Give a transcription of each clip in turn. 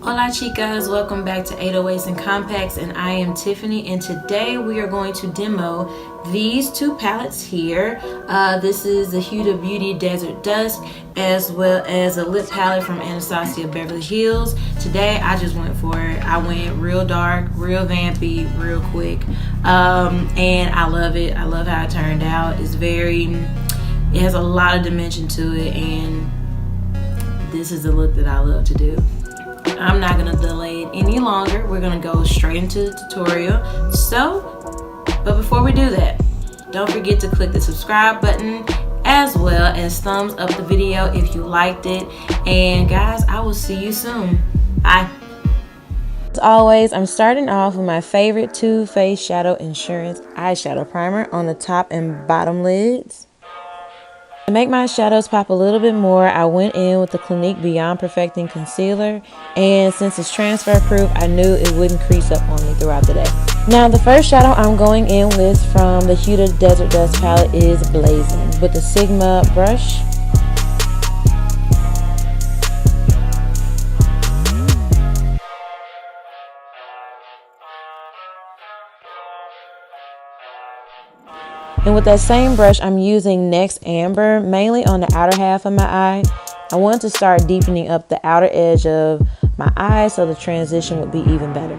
Hola chicas, welcome back to 808s and Compacts, and I am Tiffany, and today we are going to demo these two palettes here. This is the HudaBeauty Desert Dusk as well as a lip palette from Anastasia Beverly Hills. Today I just went for it. I went real dark, real vampy, real quick, and I love it. I love how it turned out. It has a lot of dimension to it, and this is the look that I love to do. I'm not gonna delay it any longer. We're gonna go straight into the tutorial. But before we do that, don't forget to click the subscribe button as well as thumbs up the video if you liked it. And guys, I will see you soon. Bye. As always, I'm starting off with my favorite Too Faced Shadow Insurance eyeshadow primer on the top and bottom lids. To make my shadows pop a little bit more, I went in with the Clinique Beyond Perfecting Concealer, and since it's transfer proof, I knew it wouldn't crease up on me throughout the day. Now the first shadow I'm going in with from the Huda Desert Dusk palette is Blazing with the Sigma brush. And with that same brush, I'm using NYX Amber, mainly on the outer half of my eye. I want to start deepening up the outer edge of my eye so the transition would be even better.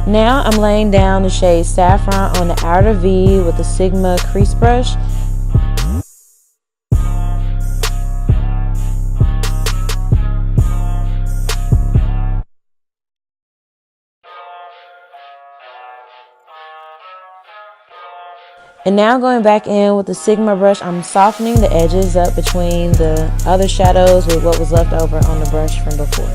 Now I'm laying down the shade Saffron on the outer V with the Sigma crease brush. And now going back in with the Sigma brush, I'm softening the edges up between the other shadows with what was left over on the brush from before.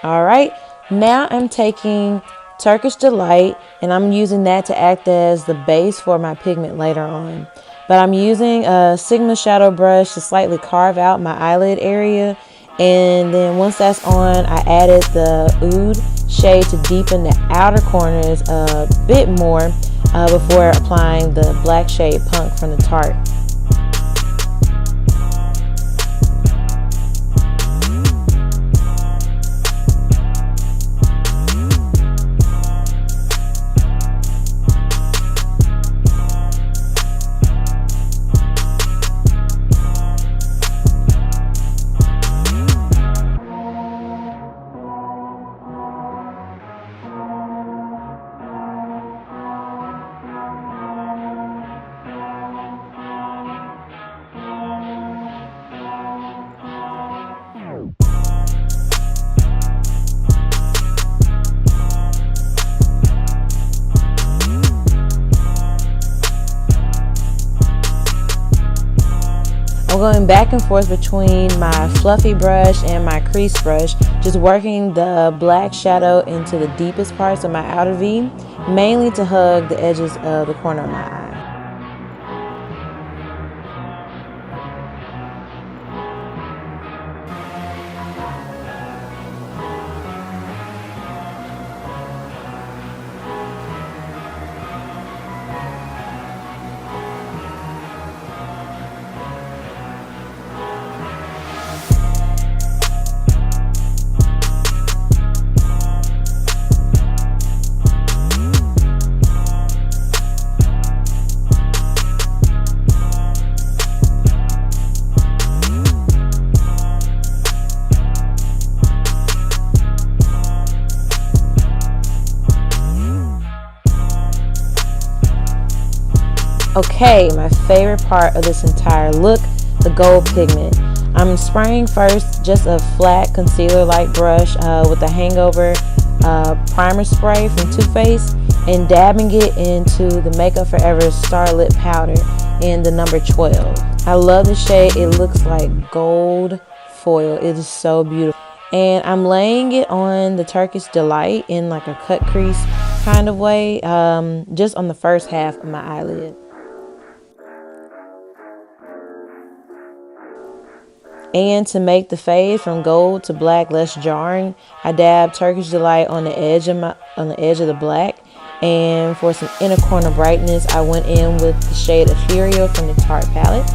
Alright, now I'm taking Turkish Delight and I'm using that to act as the base for my pigment later on. But I'm using a Sigma shadow brush to slightly carve out my eyelid area, and then once that's on, I added the Oud shade to deepen the outer corners a bit more before applying the black shade Punk from the Tarte. I'm going back and forth between my fluffy brush and my crease brush, just working the black shadow into the deepest parts of my outer V, mainly to hug the edges of the corner of my eye. Okay, my favorite part of this entire look, the gold pigment. I'm spraying first just a flat concealer-like brush with the Hangover primer spray from Too Faced and dabbing it into the Makeup Forever Starlit Powder in the number 12. I love the shade. It looks like gold foil. It is so beautiful. And I'm laying it on the Turkish Delight in like a cut crease kind of way, just on the first half of my eyelid. And to make the fade from gold to black less jarring, I dabbed Turkish Delight on the edge of the black. And for some inner corner brightness, I went in with the shade Ethereal from the Tarte palette.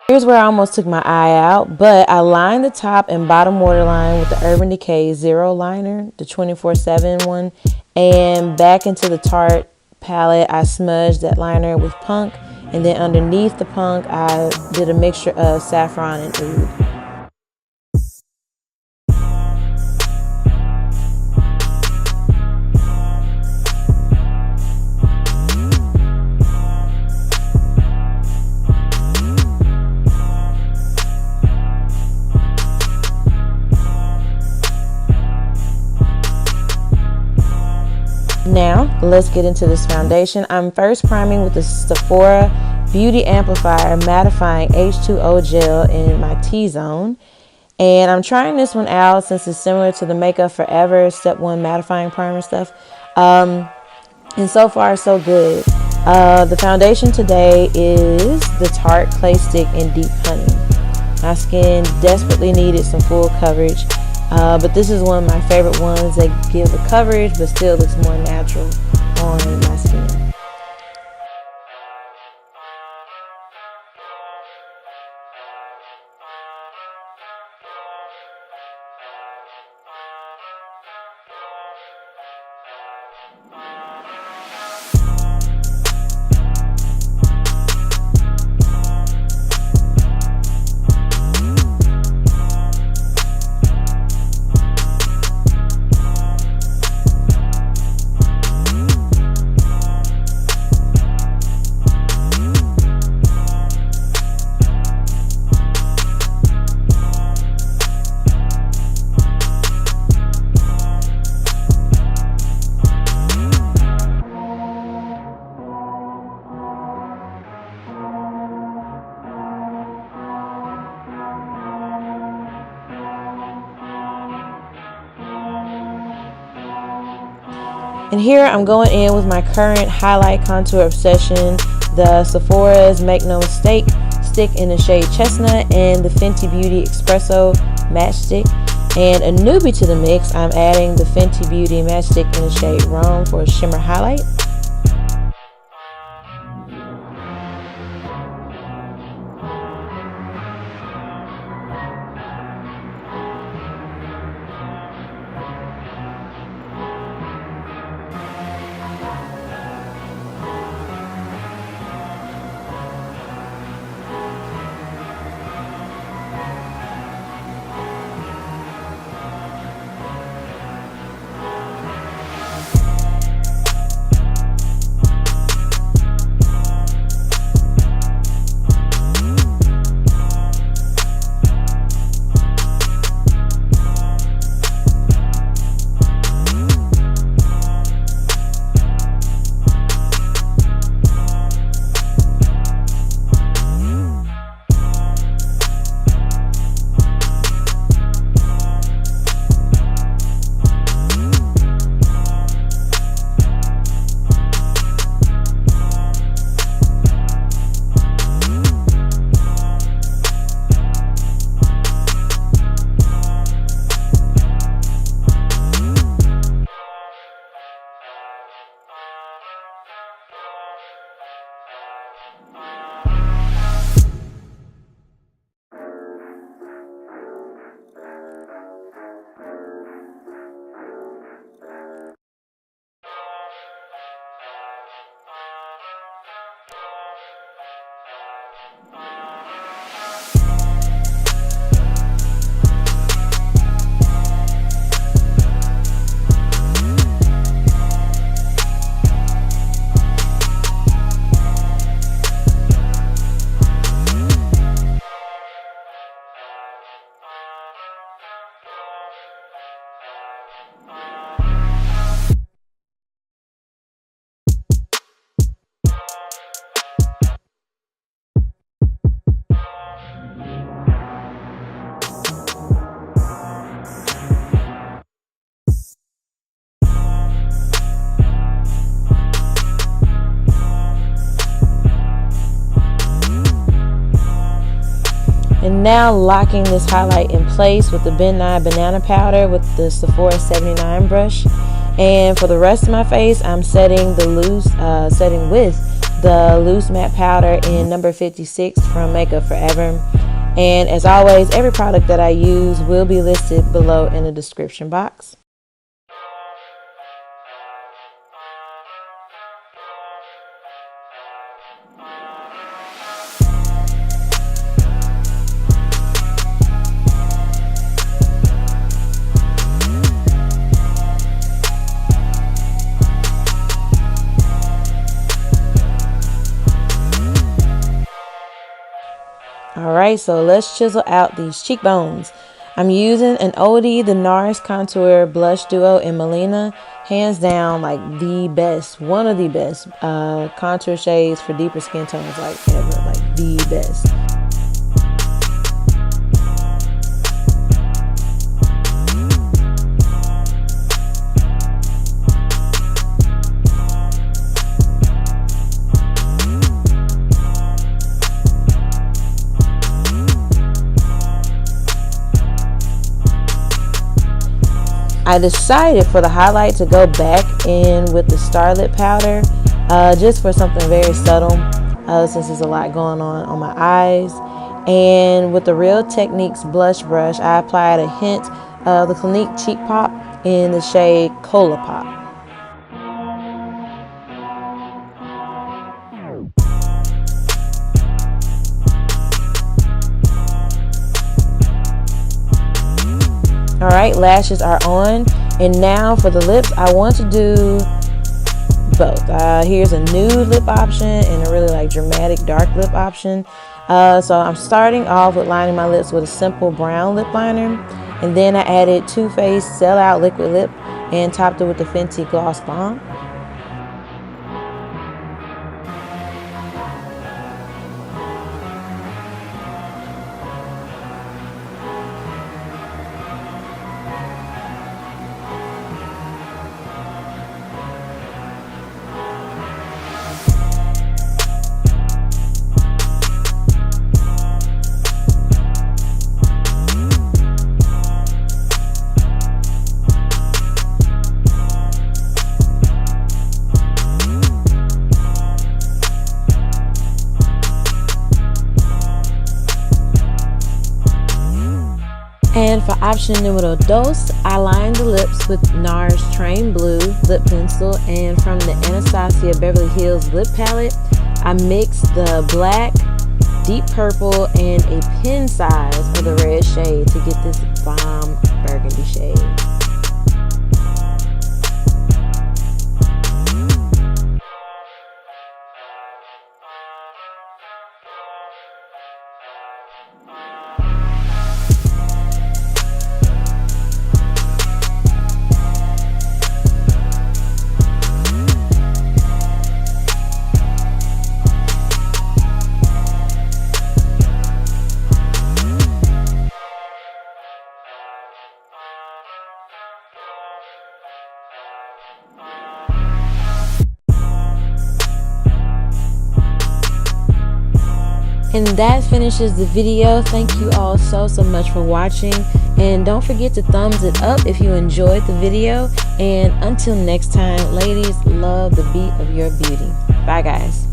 Here's where I almost took my eye out, but I lined the top and bottom waterline with the Urban Decay Zero liner, the 24/7 one, and back into the Tarte palette, I smudged that liner with Punk, and then underneath the Punk, I did a mixture of Saffron and Oud. Now, let's get into this foundation. I'm first priming with the Sephora Beauty Amplifier Mattifying H2O Gel in my T-zone. And I'm trying this one out since it's similar to the Makeup Forever Step 1 mattifying primer stuff. And so far, so good. The foundation today is the Tarte Clay Stick in Deep Honey. My skin desperately needed some full coverage. But this is one of my favorite ones that give the coverage but still looks more natural on my skin. And here I'm going in with my current highlight contour obsession, the Sephora's Make No Mistake stick in the shade Chestnut and the Fenty Beauty Espresso matchstick. And a newbie to the mix, I'm adding the Fenty Beauty matchstick in the shade Rome for a shimmer highlight. And now locking this highlight in place with the Nye Banana Powder with the Sephora 79 brush. And for the rest of my face, I'm setting with the loose matte powder in number 56 from Makeup Forever. And as always, every product that I use will be listed below in the description box. Alright, so let's chisel out these cheekbones. I'm using an oldie, the NARS Contour Blush Duo in Melina. Hands down, like the best, one of the best contour shades for deeper skin tones like ever, like the best. I decided for the highlight to go back in with the Starlit powder just for something very subtle since there's a lot going on my eyes. And with the Real Techniques blush brush, I applied a hint of the Clinique Cheek Pop in the shade Cola Pop. Alright, lashes are on, and now for the lips, I want to do both. Here's a nude lip option and a really like dramatic dark lip option. So I'm starting off with lining my lips with a simple brown lip liner, and then I added Too Faced Sell Out Liquid Lip and topped it with the Fenty Gloss Bomb. And for option numero dos, I lined the lips with NARS Train Blue lip pencil, and from the Anastasia Beverly Hills lip palette, I mixed the black, deep purple, and a pen size of the red shade to get this bomb burgundy shade. And that finishes the video. Thank you all so much for watching, and don't forget to thumbs it up if you enjoyed the video. And until next time, ladies, love the beat of your beauty. Bye guys.